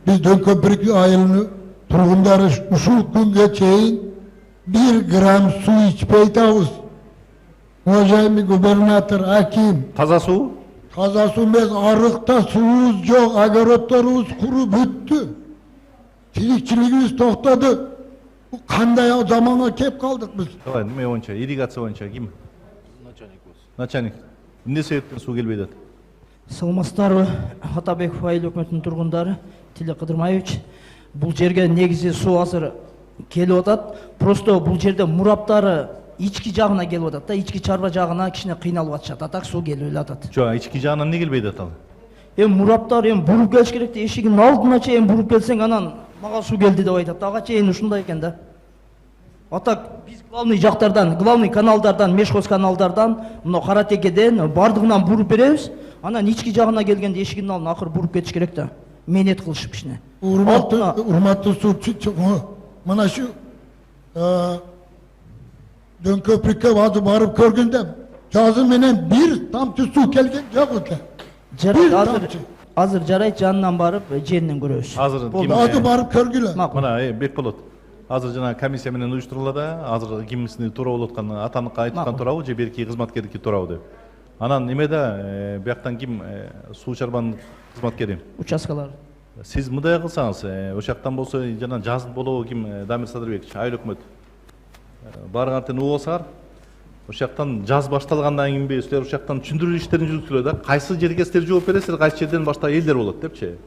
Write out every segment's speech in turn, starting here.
Biz Dönköprük ayılını turgundары ушул күнгө чейин 1 грамм су içpей табыз. Уважаемый губернатор, аким. Таза суу? Таза суу эмес, арыкта суубуз жок, огородторубуз куруп бүттү. Тирикчилигибиз токтоду. Кандай заманга кеп калдык биз? Давай, неме боюнча, ирригация боюнча ким? Начальник. Эмне себептен суу келбей атат? Саламатсыздарбы, Атабеков айыл өкмөтүнүн тургундары, Тиле Кыдырмаевич. Бул жерге негизи суу азыр келип атат. Просто бул жерде мураптары ички жагына келип атат да, ички чарба жагына кичине кыйналып атышат. Атак суу келип эле Жок, ички жагынан эмне келбей атат ал? Мураптар буруп келиш керек да, эшигин алдына чейин буруп келсең, анан мага суу келди деп айтат. Ага чейин ушундай экен да. Атак биз главный жактардан, главный каналдардан, мешхоз каналдардан, мына Каратекеден бардыгынан буруп беребиз. Анан ички жагына келгенде эшигин алдына акыр буруп кетиш керек да. Менет кылышып кичине. Урматтуу суучу, мына шу Дөнкөпрүккө азыр барып көргөндө жазы менен бир тамчы суу келген жок экен. Жарайт, азыр жарайт, жанынан барып жеринен көрөбүз. Азыр барып көргүлө. Мына Бекболот. Азыр жана комиссия менен уюштурулат да, азыр кимисини туура болуп аткан, атаныкка айткан туурабы же берки кызматкердики туурабы деп. Анан эмеде бияктан ким суу чарбанын кызматкери? Участкалар. Сиз мындай кылсаңыз, ошактан болсо жана жазып болобу ким Дамир Садырбекович, айыл өкмөт. Барыңар угулсаңар, ошактан жаз башталгандан кийин силер ошактан түшүндүрүү иштерин жүргүзүлөт да. Кайсы жерге силер жооп бересиздер, кайсы жерден башка элдер болот депчи.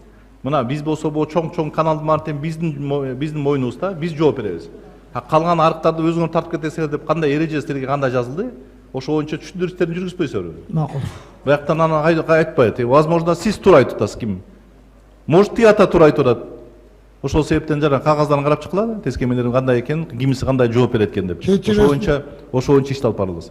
Мына биз болсо бул чоң каналдын баарын биздин мойнубузда, биз жооп беребиз. Калган арыктарды өзүңөр тартып кетесиңер деп кандай эреже силерге кандай жазылды? Ошо боюнча түшүндүрүү иштерин жүргүзбөйсүңөрбү? Макул. Бияктан анан айтпайт. Возможно, сиз туура айтып атасыз ким? Может, тията туура айтып атат. Ошол себептен жана кагаздарын карап чыккыла, тескемелерин кандай экен, кимиси кандай жооп берет экен деп. Ошо боюнча иш алып барылды.